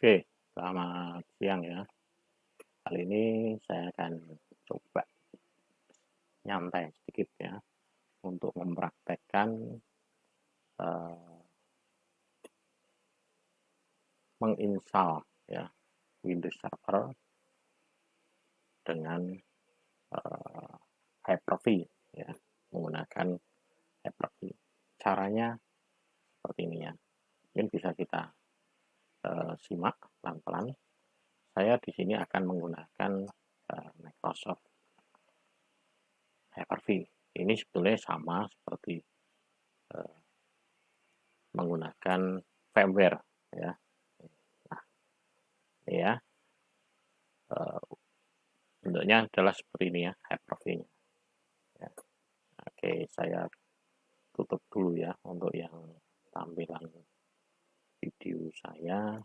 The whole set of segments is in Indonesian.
Oke, selamat siang ya. Kali ini saya akan coba nyantai sedikit ya untuk mempraktekkan eh, menginstal ya Windows Server dengan eh, Hyper-V ya, menggunakan Hyper-V. Caranya seperti ini ya. Mungkin bisa kita simak pelan-pelan. Saya di sini akan menggunakan Microsoft Hyper-V. Ini sebetulnya sama seperti eh, menggunakan firmware ya. Nah, ini ya bentuknya adalah seperti ini ya, Hyper-V-nya. Ya. Oke, saya tutup dulu ya untuk yang tampilan video saya.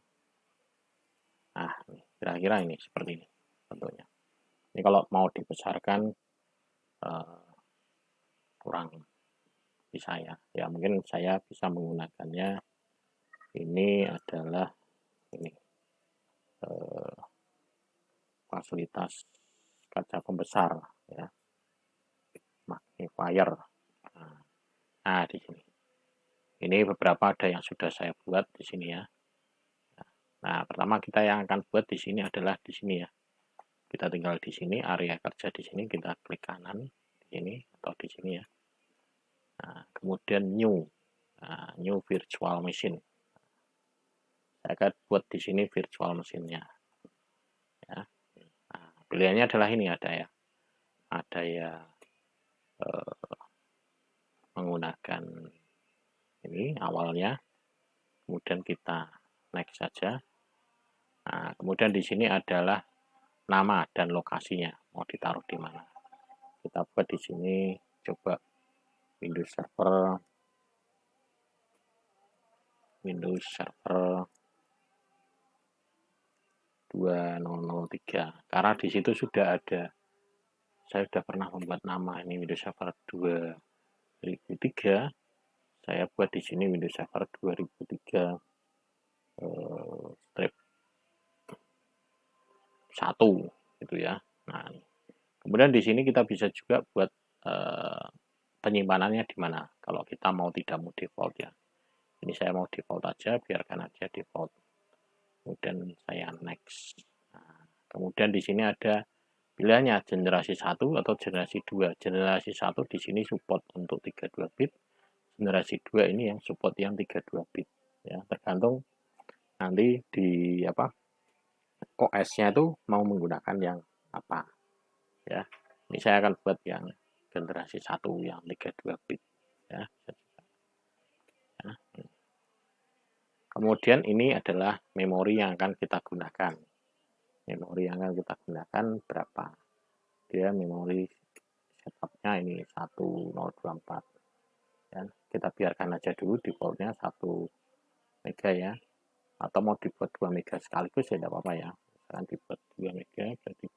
Nah, kira-kira ini seperti ini bentuknya. Ini kalau mau dibesarkan kurang bisa ya. Ya mungkin saya bisa menggunakannya. Ini adalah ini fasilitas kaca pembesar ya, magnifier. Nah, di sini. Ini beberapa ada yang sudah saya buat di sini ya. Nah, pertama kita yang akan buat di sini adalah di sini ya. Kita tinggal di sini, area kerja di sini, kita klik kanan di sini atau di sini ya. Nah, kemudian new, nah, new virtual machine. Saya akan buat di sini virtual machine-nya. Ya. Nah, pilihannya adalah ini ada ya menggunakan ini awalnya, kemudian kita next saja. Nah, kemudian di sini adalah nama dan lokasinya mau ditaruh di mana. Kita buat di sini coba Windows Server 2003 karena di situ sudah ada, saya sudah pernah membuat nama ini Windows Server 2003. Saya buat di sini Windows Server 2003 strip 1 gitu ya. Nah, kemudian di sini kita bisa juga buat penyimpanannya di mana kalau kita mau tidak mau default ya. Ini saya mau default aja, biarkan aja default. Kemudian saya next. Nah, kemudian di sini ada pilihannya generasi 1 atau generasi 2. Generasi 1 di sini support untuk 32 bit. Generasi 2 ini yang support yang 32 bit. Ya, tergantung nanti di OS-nya itu mau menggunakan yang apa. Ya. Ini saya akan buat yang generasi 1 yang 32 bit ya. Ya. Kemudian ini adalah memori yang akan kita gunakan. Memori yang akan kita gunakan berapa? Dia memori setupnya ini 1024 ya. Kita biarkan aja dulu defaultnya 1 mega ya, atau mau dibuat 2 mega sekaligus ya tidak apa-apa ya. Misalkan dibuat 2 mega berarti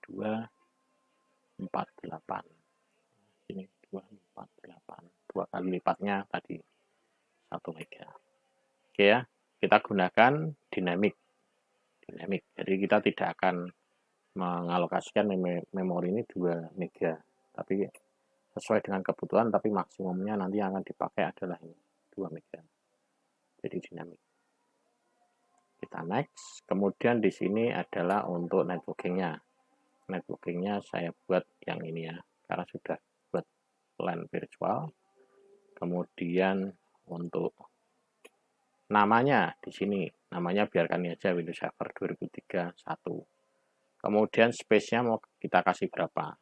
248, ini 248, 2 kali lipatnya tadi 1 mega. Oke ya, kita gunakan dynamic. Jadi kita tidak akan mengalokasikan memori ini 2 mega, tapi sesuai dengan kebutuhan, tapi maksimumnya nanti yang akan dipakai adalah ini 2 mega. Jadi dinamik. Kita next. Kemudian di sini adalah untuk networkingnya. Networkingnya saya buat yang ini ya, karena sudah buat LAN virtual. Kemudian untuk namanya di sini, namanya biarkan aja Windows Server 2003 1. Kemudian space-nya mau kita kasih berapa?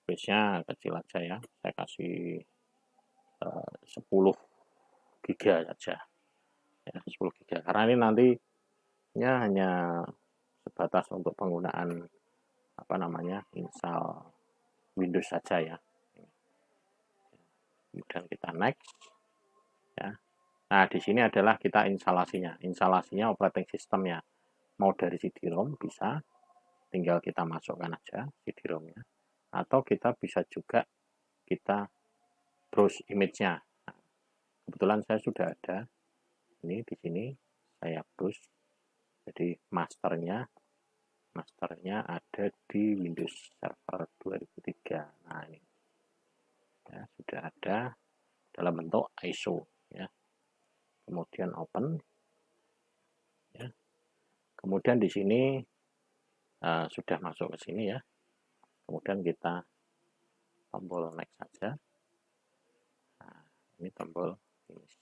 Space-nya kecil aja ya. Saya kasih 10 giga saja. Ya, 10 giga. Karena ini nantinya hanya sebatas untuk penggunaan install Windows saja ya. Kemudian kita next ya. Nah, di sini adalah kita instalasinya. Instalasinya operating systemnya. Mau dari CD-ROM bisa, tinggal kita masukkan aja CD-ROM-nya. Atau kita bisa juga kita browse image-nya. Kebetulan saya sudah ada ini di sini, saya browse Jadi masternya ada di Windows Server 2003. Nah, ini ya, sudah ada dalam bentuk ISO ya. Kemudian open ya. Kemudian di sini sudah masuk ke sini ya. Kemudian kita tombol next saja. Nah, ini tombol finish.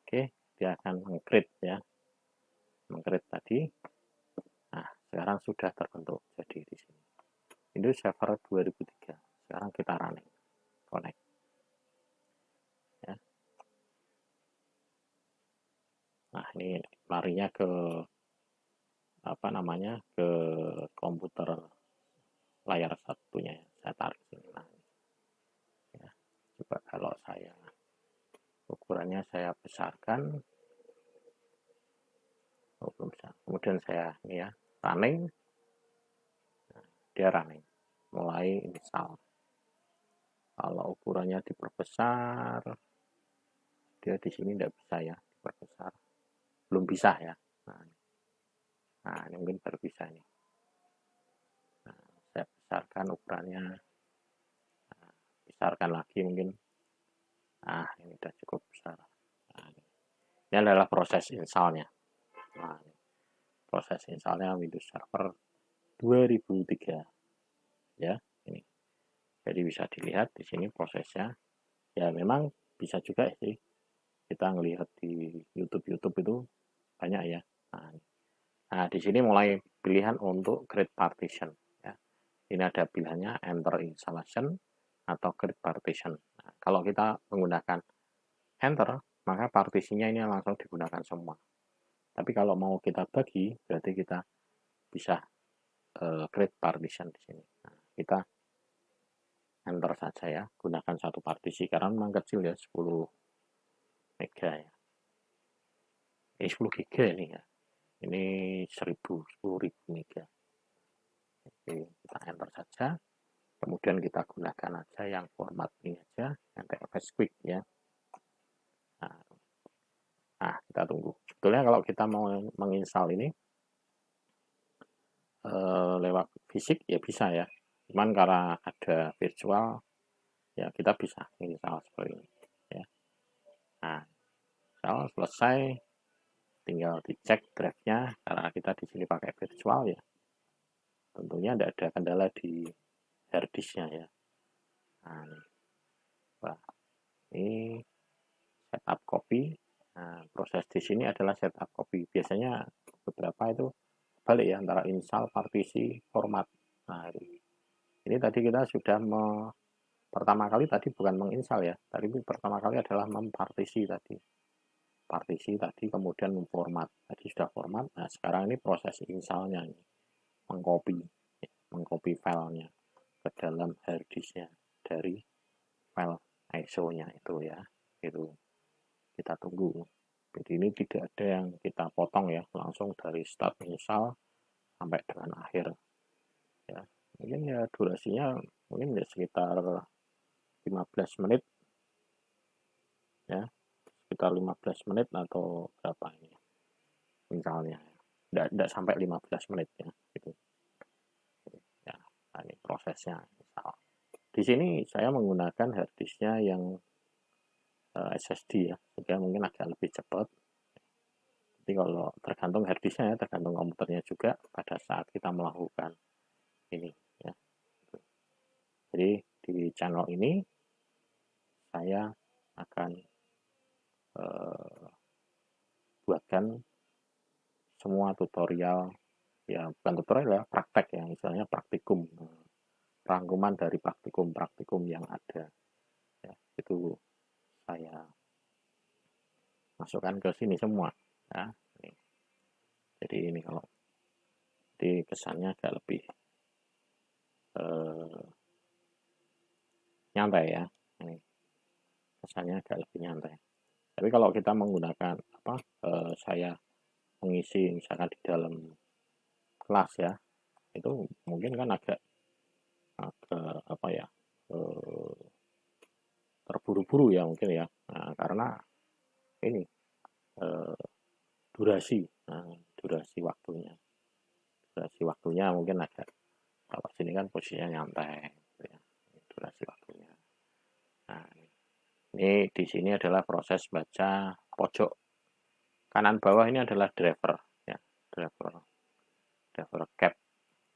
Oke, dia akan meng-create ya. Meng-create tadi. Nah, sekarang sudah terbentuk jadi di sini. Windows Server 2003. Sekarang kita running. Connect. Ya. Nah, ini larinya ke apa namanya? Ke komputer layar satunya. Saya tarik sini. Nah, ya. Coba kalau saya ukurannya saya besarkan. Oh, belum bisa. Kemudian saya ini ya, running. Nah, dia running. Mulai install. Kalau ukurannya diperbesar, dia di sini tidak bisa ya diperbesar. Belum bisa ya. Nah, ini mungkin baru bisa ini. Nah, saya besarkan ukurannya. Nah, besarkan lagi mungkin. Nah, ini sudah cukup besar. Nah, ini adalah proses installnya. Nah, proses installnya Windows Server 2003. Ya, ini. Jadi bisa dilihat di sini prosesnya. Ya, memang bisa juga sih kita ngelihat di YouTube itu banyak ya. Nah, di sini mulai pilihan untuk create partition ya. Ini ada pilihannya enter installation atau create partition. Nah, kalau kita menggunakan enter, maka partisinya ini langsung digunakan semua. Tapi kalau mau kita bagi, berarti kita bisa create partition di sini. Nah, kita enter saja ya, gunakan satu partisi karena memang kecil ya, 10 mega ya. Ini 10 giga ini ya. Ini 10.000 mega. Oke, kita enter saja. Kemudian kita gunakan aja yang format ini aja, yang TFS Quick ya. Nah, kita tunggu. Sebetulnya kalau kita mau menginstal ini lewat fisik ya bisa ya. Cuman karena ada virtual ya kita bisa install seperti ini ya. Nah, kalau selesai tinggal dicek drive-nya karena kita di sini pakai virtual ya. Tentunya tidak ada kendala di hard disk-nya ya. Nah, ini setup copy. Nah, proses di sini adalah setup copy. Biasanya beberapa itu balik ya antara install, partisi, format. Nah, ini tadi kita sudah pertama kali tadi bukan menginstal ya. Tadi pertama kali adalah mempartisi tadi. Partisi tadi kemudian memformat. Tadi sudah format. Nah, sekarang ini proses installnya ini. Mengcopy filenya ke dalam hard disk-nya dari file ISO-nya itu ya. Itu kita tunggu. Jadi ini tidak ada yang kita potong ya, langsung dari start install sampai dengan akhir. Ya, mungkin ya durasinya mungkin ya sekitar 15 menit ya, sekitar 15 menit atau berapa ini misalnya. Tidak sampai 15 menit ya gitu. Ya, nah ini prosesnya misal. Di sini saya menggunakan hard disknya yang SSD ya, sehingga mungkin agak lebih cepat. Tapi kalau tergantung hard disknya ya, tergantung komputernya juga pada saat kita melakukan ini ya. Jadi di channel ini saya akan buatkan semua tutorial ya, bukan tutorial ya, praktek ya, misalnya praktikum, rangkuman dari praktikum yang ada ya, itu saya masukkan ke sini semua ya. Jadi ini kalau di kesannya agak lebih nyantai ya, ini kesannya agak lebih nyantai. Tapi kalau kita menggunakan saya mengisi misalkan di dalam kelas ya, itu mungkin kan agak apa ya, terburu-buru ya mungkin ya. Nah, karena ini durasi. Nah, durasi waktunya. Durasi waktunya mungkin agak, kalau sini kan posisinya nyantai, gitu ya. Durasi waktunya. Nah, ini di sini adalah proses baca pojok kanan bawah ini adalah driver, ya, driver cap.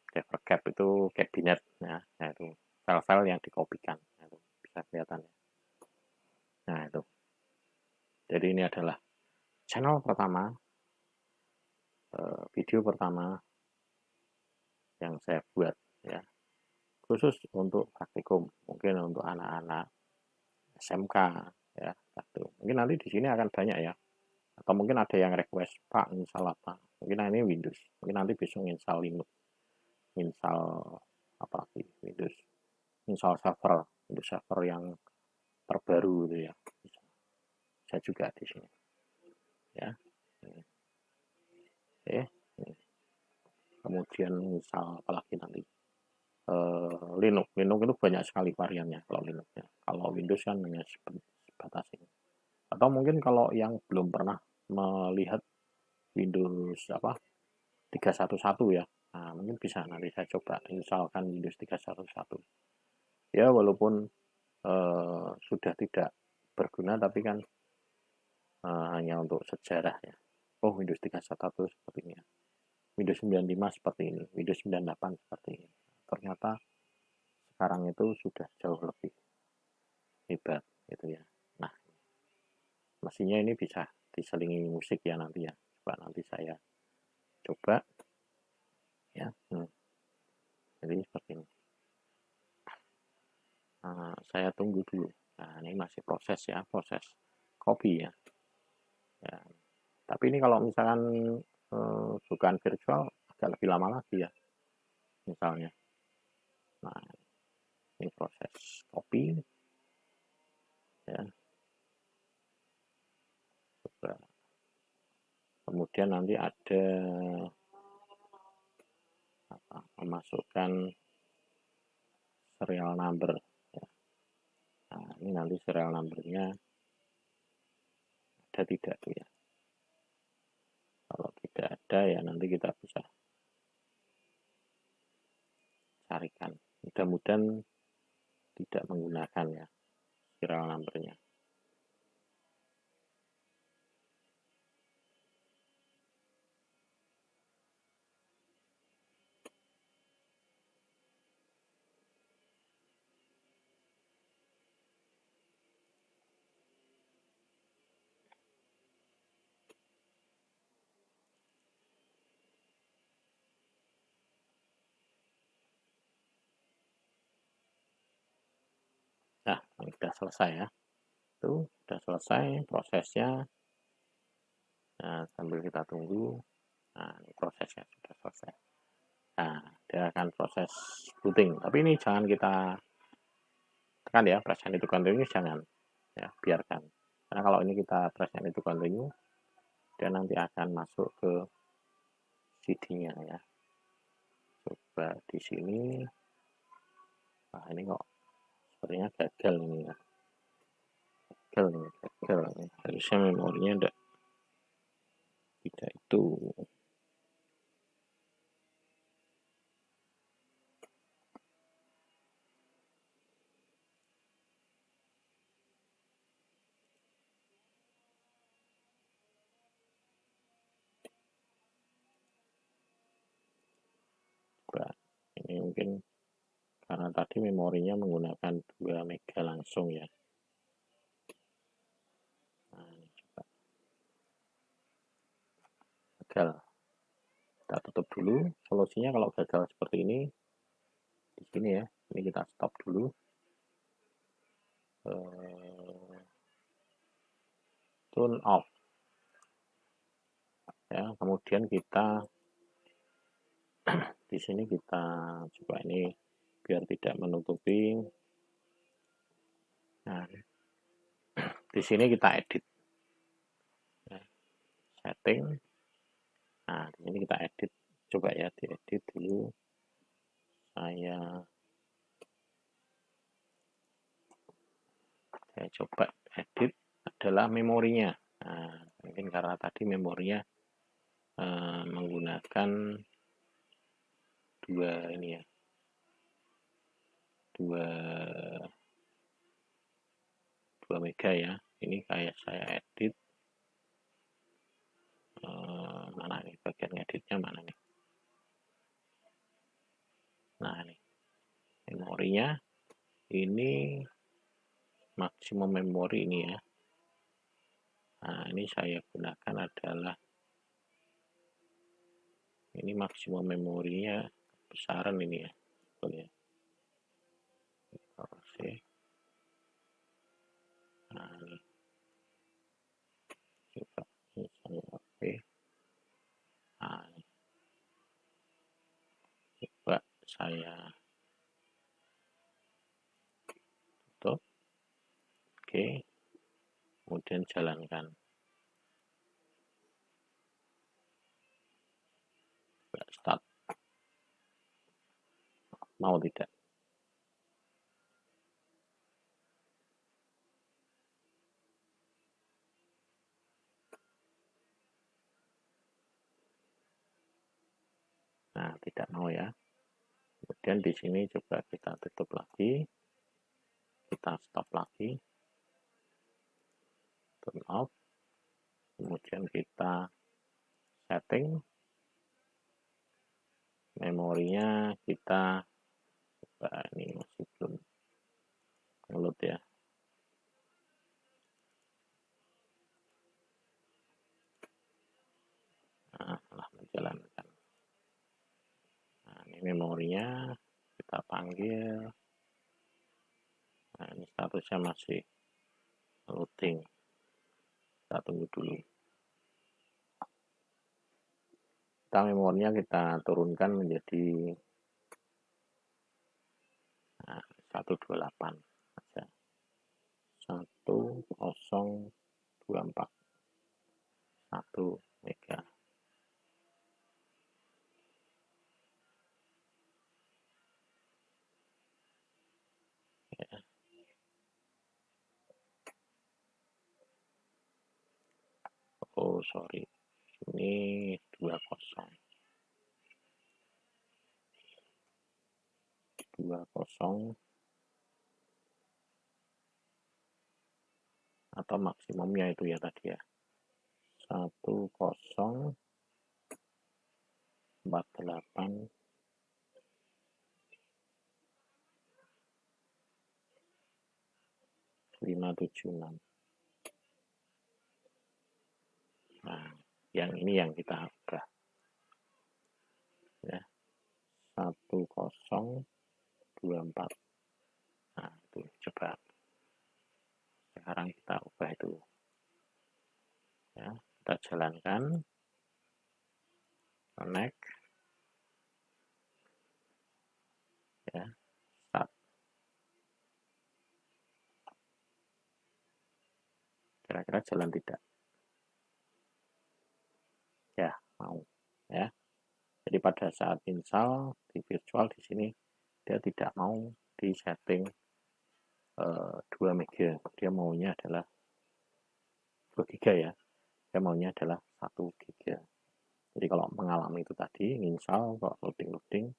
Driver cap itu kabinet, ya, itu file-file yang dikopikan, itu bisa kelihatan. Nah, itu. Jadi ini adalah channel pertama, video pertama yang saya buat, ya, khusus untuk praktikum, mungkin untuk anak-anak SMK, ya, satu. Mungkin nanti di sini akan banyak, ya, atau mungkin ada yang request, Pak, install apa? Mungkin ini Windows, mungkin nanti besok install Linux, install apa sih, Windows, install server, Windows server yang terbaru, gitu ya. Bisa juga di sini, ya. Oke, kemudian install apalagi nanti. Linux itu banyak sekali variannya kalau Linux, ya. Kalau Windows kan hanya sebatas ini. Atau mungkin kalau yang belum pernah melihat Windows apa 311, ya, nah, mungkin bisa nanti saya coba installkan Windows 311, ya, walaupun sudah tidak berguna, tapi kan hanya untuk sejarah, ya. Oh, Windows 311 seperti ini, ya. Windows 95 seperti ini, Windows 98 seperti ini. Ternyata sekarang itu sudah jauh lebih hebat, gitu ya. Nah, mesinnya ini bisa diselingi musik, ya, nanti, ya. Coba nanti saya coba, ya. Jadi seperti ini. Nah, saya tunggu dulu. Nah, ini masih proses, ya, proses copy, ya. Ya. Tapi ini kalau misalkan bukan virtual agak lebih lama lagi, ya, misalnya. Nah, ini proses copy, ya. Coba. Kemudian nanti ada memasukkan serial number, ya. Nah, ini nanti serial numbernya ada tidak, ya. Kalau tidak ada, ya, nanti kita bisa carikan. Mudah-mudahan tidak menggunakan, ya, serial numbernya. Nah, ini sudah selesai, ya. Itu sudah selesai prosesnya. Nah, sambil kita tunggu. Nah, ini prosesnya sudah selesai. Nah, dia akan proses booting. Tapi ini jangan kita tekan, ya, press and to continue, jangan, ya, biarkan. Karena kalau ini kita press and to continue, dia nanti akan masuk ke CD-nya, ya. Coba di sini. Nah, ini kok sepertinya gagal ini, ya. Gagal ini. Harusnya memorinya tidak itu. Coba ini mungkin karena tadi memorinya menggunakan 2 mega langsung, ya. Nah, ini coba gagal. Kita tutup dulu. Solusinya kalau gagal seperti ini, di sini, ya, ini kita stop dulu. Turn off, ya. Kemudian kita di sini kita coba ini biar tidak menutupi. Nah, di sini kita edit, ya, setting. Nah, di sini kita edit, coba, ya, diedit dulu. Saya coba edit adalah memorinya. Nah, mungkin karena tadi memorinya menggunakan dua ini ya, dua mega ya. Ini kayak saya edit, mana nih bagian editnya, mana nih? Nah ini memorinya, ini maksimum memori ini ya. Nah ini saya gunakan adalah ini maksimum memorinya besaran ini ya, betul ya. Oke. Nah ini coba ini saya oke. Nah ini. Coba saya tutup, oke, kemudian jalankan. Start. Mau tidak? Nah, tidak mau ya. Kemudian di sini coba kita tutup lagi, kita stop lagi, turn off, kemudian kita setting, memorinya kita coba, ini masih belum ngeload ya. Nah, telah menjalankan. Nah, ini memorinya kita panggil. Nah, ini statusnya masih loading. Kita tunggu dulu. Kita memorinya kita turunkan menjadi 128 aja. 1024 1 mega. Ya. Oh sorry, ini 20 atau maksimumnya itu ya tadi ya, 1048 576. Nah yang ini yang kita ubah ya, 1024. Nah itu coba sekarang kita ubah itu ya, kita jalankan, connect ya, start. Kira-kira jalan tidak? Ya mau ya. Jadi pada saat install di virtual di sini dia tidak mau di setting 2 mega, dia maunya adalah 2 giga ya, dia maunya adalah 1 giga. Jadi kalau mengalami itu tadi install kok loading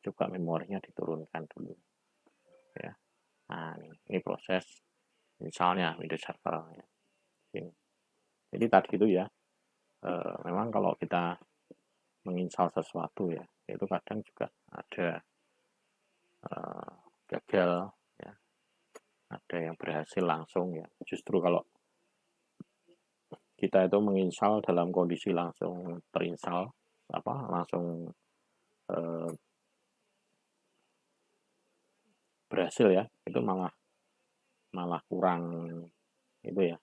coba memorinya diturunkan dulu ya. Nah ini proses installnya Windows Server ya. Jadi tadi itu ya, memang kalau kita menginstal sesuatu ya, itu kadang juga ada gagal ya, ada yang berhasil langsung ya. Justru kalau kita itu menginstal dalam kondisi langsung terinstall langsung berhasil ya, itu malah kurang itu ya,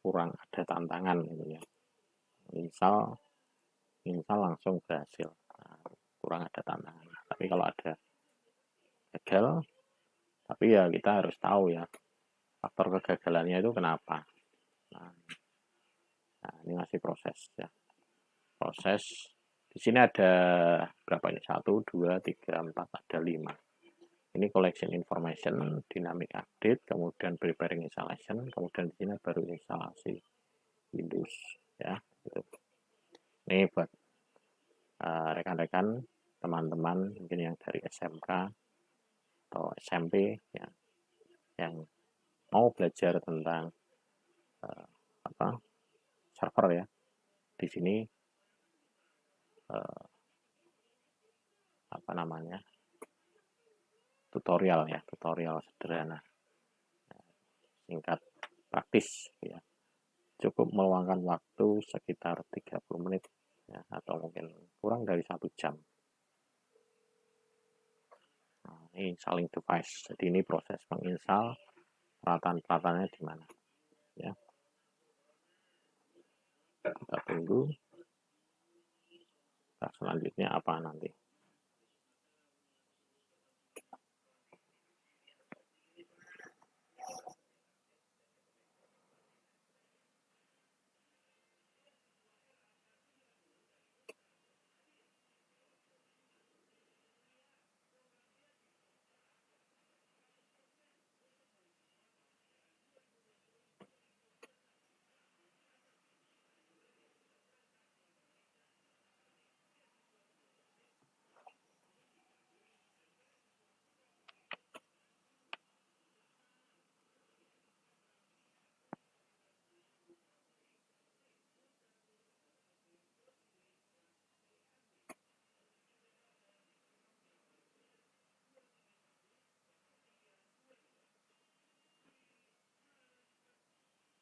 kurang ada tantangan gitu ya. Install langsung berhasil, nah, kurang ada tantangan. Tapi kalau ada gagal, tapi ya kita harus tahu ya faktor kegagalannya itu kenapa. Nah ini masih proses ya, proses. Di sini ada berapa ini? 1, 2, 3, 4, ada 5. Ini collection information, dynamic update, kemudian preparing installation, kemudian di sini baru instalasi Windows ya. Gitu. Ini buat rekan-rekan, teman-teman mungkin yang dari SMK atau SMP ya, yang mau belajar tentang server ya. Di sini tutorial sederhana, singkat, praktis ya. Cukup meluangkan waktu sekitar 30 menit ya, atau mungkin kurang dari 1 jam. Nah, ini installing device. Jadi ini proses menginstal, peralatan-peralatannya di mana ya. Kita tunggu. Nah, selanjutnya apa nanti?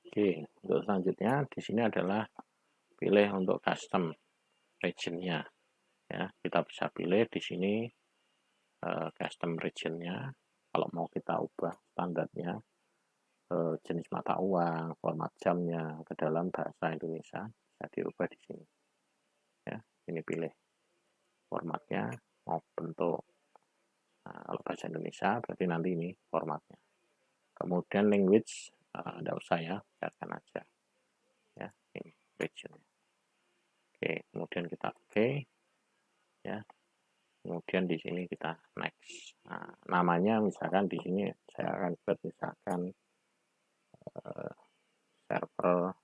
Oke, untuk selanjutnya di sini adalah pilih untuk custom region-nya ya. Kita bisa pilih di sini custom region-nya. Kalau mau kita ubah standarnya jenis mata uang, format jamnya ke dalam bahasa Indonesia, bisa diubah di sini. Ya, ini pilih formatnya mau bentuk. Nah, kalau bahasa Indonesia berarti nanti ini formatnya. Kemudian language tidak usah ya, biarkan aja. Ya, ini region. Oke, kemudian kita oke. Ya. Kemudian di sini kita next. Nah, namanya misalkan di sini saya akan buat misalkan server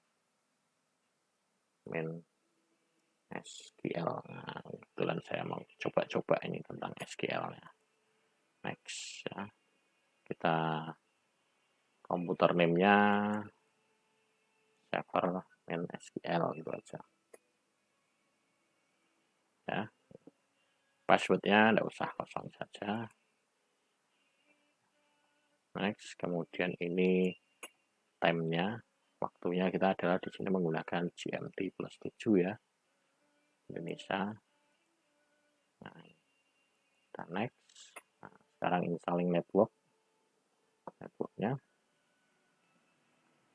main SQL. Nah, kebetulan saya mau coba-coba ini tentang SQL-nya. Next ya. Kita komputer name-nya server main SQL gitu aja. Ya. Password-nya tidak usah, kosong saja. Next, kemudian ini time-nya, waktunya kita adalah di sini menggunakan GMT plus 7 ya, Indonesia. Nah, kita next. Nah, sekarang installing networknya.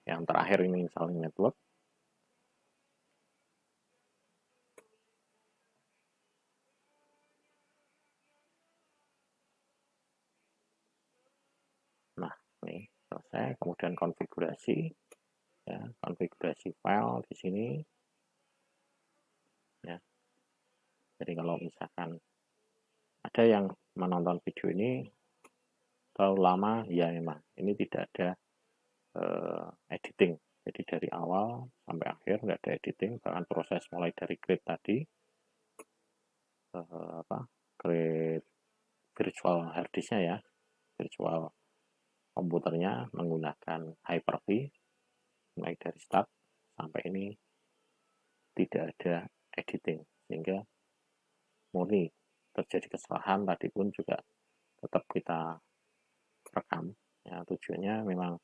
Yang terakhir ini installing network. Nah, ini selesai. Kemudian konfigurasi, ya, konfigurasi file di sini. Ya. Jadi kalau misalkan ada yang menonton video ini terlalu lama, ya memang ini tidak ada editing. Jadi dari awal sampai akhir nggak ada editing, bahkan proses mulai dari create tadi, create virtual hard disk-nya ya, virtual komputernya menggunakan Hyper-V, mulai dari start sampai ini tidak ada editing, sehingga murni terjadi kesalahan tadi pun juga tetap kita rekam. Ya, tujuannya memang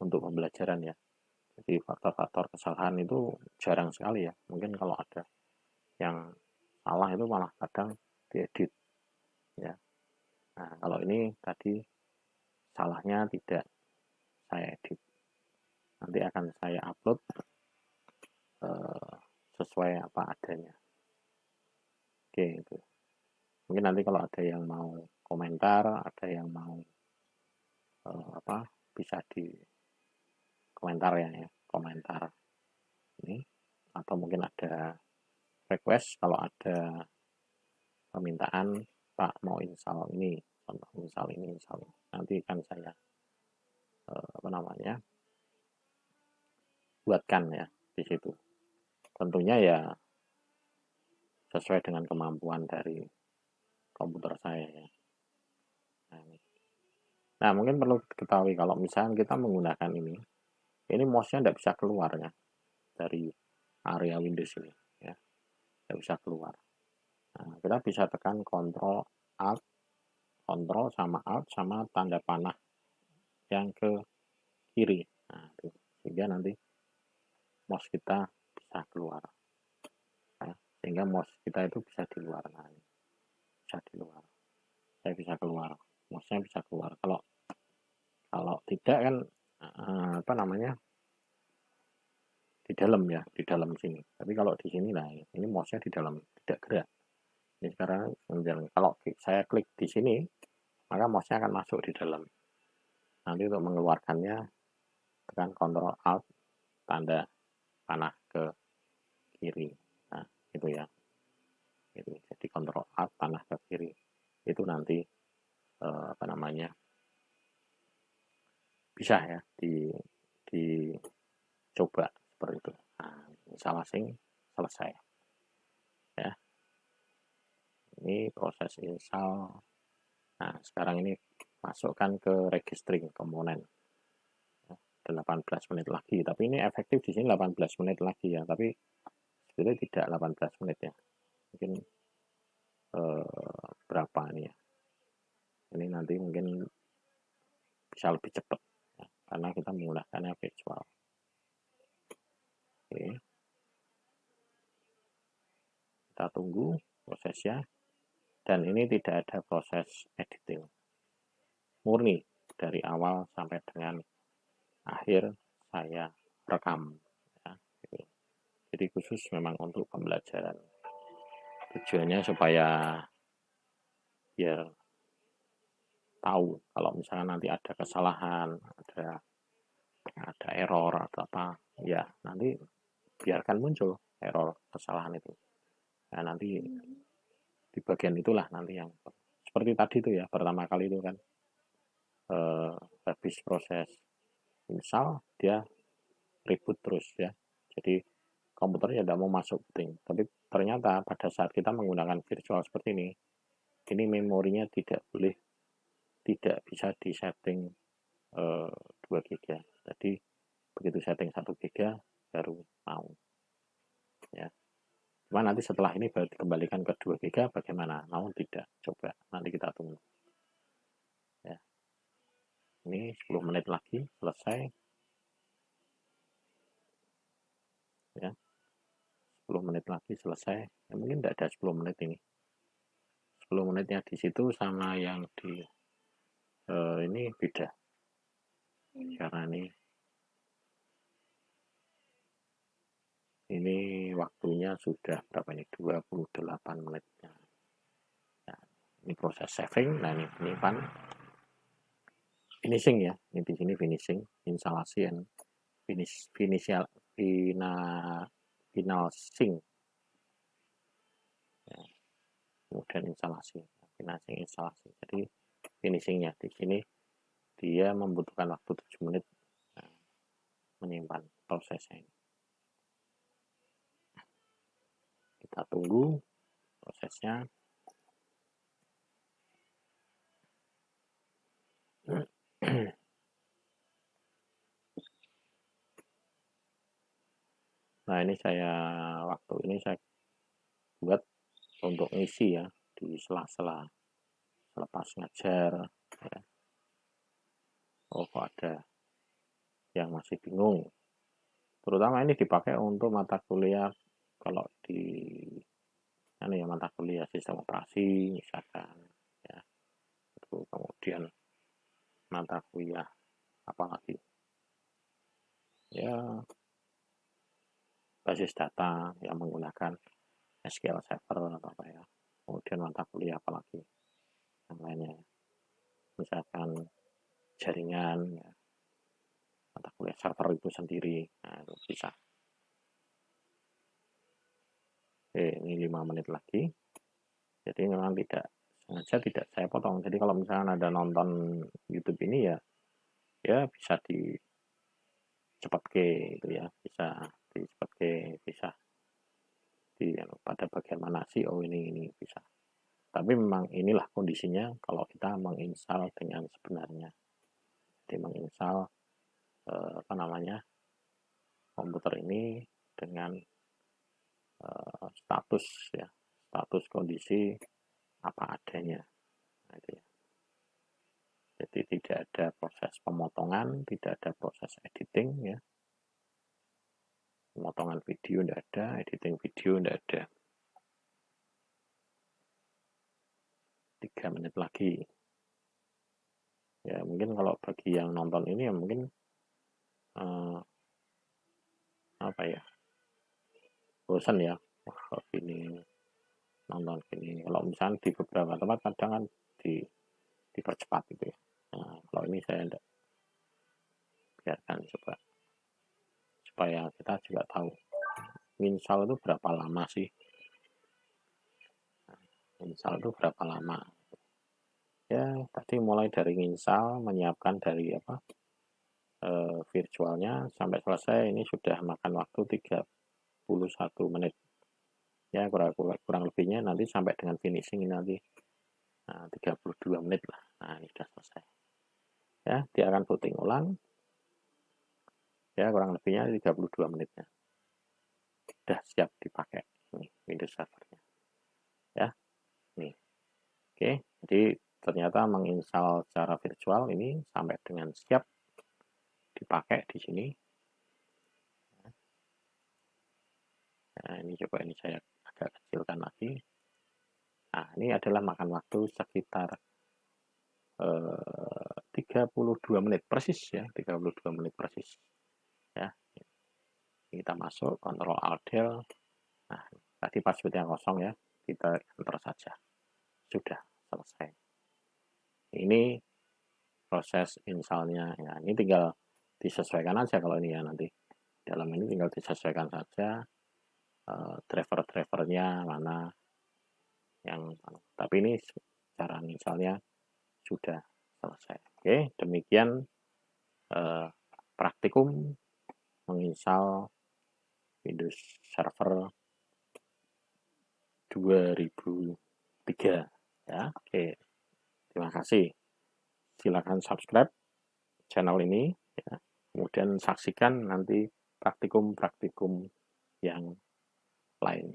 untuk pembelajaran ya. Jadi faktor-faktor kesalahan itu jarang sekali ya. Mungkin kalau ada yang salah itu malah kadang diedit ya. Nah, kalau ini tadi salahnya tidak saya edit. Nanti akan saya upload sesuai apa adanya. Oke, itu. Mungkin nanti kalau ada yang mau komentar, ada yang mau bisa di komentar ya, komentar ini, atau mungkin ada request kalau ada permintaan, Pak mau install ini, contoh install ini, nanti akan saya buatkan ya di situ. Tentunya ya sesuai dengan kemampuan dari komputer saya ya. Nah, mungkin perlu diketahui kalau misalnya kita menggunakan ini mouse-nya tidak bisa keluar ya dari area Windows ini ya, tidak bisa keluar. Nah, kita bisa tekan Ctrl sama Alt sama tanda panah yang ke kiri. Nah, sehingga nanti mouse kita bisa keluar. Nah, sehingga mouse kita itu bisa di luar. Nah, bisa di luar. Saya bisa keluar. Mouse-nya bisa keluar. Kalau tidak kan apa namanya? Di dalam ya, di dalam sini. Tapi kalau di sini lah, ini mouse-nya di dalam, tidak gerak. Ini sekarang kalau saya klik di sini, maka mouse-nya akan masuk di dalam. Nanti untuk mengeluarkannya tekan Ctrl Alt tanda panah ke kiri. Nah, itu ya. Itu. Jadi Ctrl Alt panah ke kiri. Itu nanti apa namanya? Bisa ya dicoba seperti itu. Nah, instalasi selesai. Ya. Ini proses install. Nah, sekarang ini masukkan ke registering komponen. 18 menit lagi, tapi ini efektif di sini 18 menit lagi ya, tapi sebetulnya tidak 18 menit ya. Mungkin berapa ini ya. Ini nanti mungkin bisa lebih cepat ya, karena kita menggunakannya virtual. Oke. Kita tunggu prosesnya. Dan ini tidak ada proses editing. Murni dari awal sampai dengan akhir saya rekam. Ya, gitu. Jadi khusus memang untuk pembelajaran. Tujuannya supaya biar tahu kalau misalnya nanti ada kesalahan, ada error atau apa, ya nanti biarkan muncul error kesalahan itu. Nah, nanti di bagian itulah nanti yang seperti tadi itu ya, pertama kali itu kan habis proses install dia reboot terus ya. Jadi komputernya tidak mau masuk booting. Tapi ternyata pada saat kita menggunakan virtual seperti ini memorinya tidak bisa disetting 2 GB. Jadi begitu setting 1 GB baru mau ya. Cuma nanti setelah ini baru dikembalikan ke 2 GB bagaimana? Mau tidak? Coba nanti kita tunggu. Ya. Ini 10 menit lagi selesai. Ya. 10 menit lagi selesai. Ya, mungkin tidak ada 10 menit ini. 10 menitnya di situ sama yang di ini beda. Karena ini waktunya sudah berapa ini? 28 menitnya. Nah, ini proses saving. Nah, ini kan finishing ya. Ini di sini finishing, instalasi and final sync. Ya. Kemudian instalasi, finishing instalasi. Jadi finishingnya di sini dia membutuhkan waktu 7 menit menyimpan prosesnya ini. Kita tunggu prosesnya. Nah, ini waktu ini saya buat untuk ngisi ya di sela-sela selepas ngajar ya. Oh, kok ada yang masih bingung, terutama ini dipakai untuk mata kuliah kalau di ya mata kuliah sistem operasi misalkan ya. Itu kemudian mata kuliah apalagi ya basis data yang menggunakan SQL Server atau apa ya. Kemudian mata kuliah apalagi yang lainnya, misalkan jaringan ya, mata kuliah server itu sendiri. Nah, itu bisa. Oke, ini 5 menit lagi. Jadi memang sengaja tidak saya potong. Jadi kalau misalnya ada nonton YouTube ini ya bisa cepet ke itu ya, bisa cepet ke, bisa pada bagian mana sih? Oh ini bisa. Tapi memang inilah kondisinya kalau kita menginstal dengan sebenarnya. Jadi menginstal komputer ini dengan status kondisi apa adanya. Nah, itu ya. Jadi tidak ada proses pemotongan, tidak ada proses editing ya. Pemotongan video tidak ada, editing video tidak ada. 3 menit lagi. Ya mungkin kalau bagi yang nonton ini ya mungkin bosan ya. Wah, gini nonton gini. Kalau misalnya di beberapa tempat kadang kan dipercepat gitu ya. Nah, kalau ini saya tidak biarkan coba supaya kita juga tahu install itu berapa lama sih. Install itu berapa lama. Ya, tadi mulai dari install, menyiapkan dari virtualnya sampai selesai ini sudah makan waktu 31 menit. Ya, kurang lebihnya nanti sampai dengan finishing ini nanti 32 menit lah. Nah, ini sudah selesai. Ya, dia akan booting ulang. Ya, kurang lebihnya 32 menitnya. Sudah siap dipakai. Ini Windows Server-nya. Ya, nih. Oke, jadi ternyata menginstal secara virtual ini sampai dengan siap dipakai di sini. Nah, ini coba ini saya agak kecilkan lagi. Nah, ini adalah makan waktu sekitar 32 menit persis ya, 32 menit persis. Ya. Kita masuk Ctrl Alt Del. Nah, tadi passwordnya kosong ya, kita enter saja. Sudah selesai. Ini proses installnya. Ya, ini tinggal disesuaikan aja kalau ini ya nanti. Dalam ini tinggal disesuaikan saja driver-drivernya mana yang, tapi ini cara misalnya sudah selesai. Oke, demikian praktikum menginstal Windows Server 2003 ya. Oke, terima kasih. Silakan subscribe channel ini ya. Kemudian saksikan nanti praktikum-praktikum yang lainnya.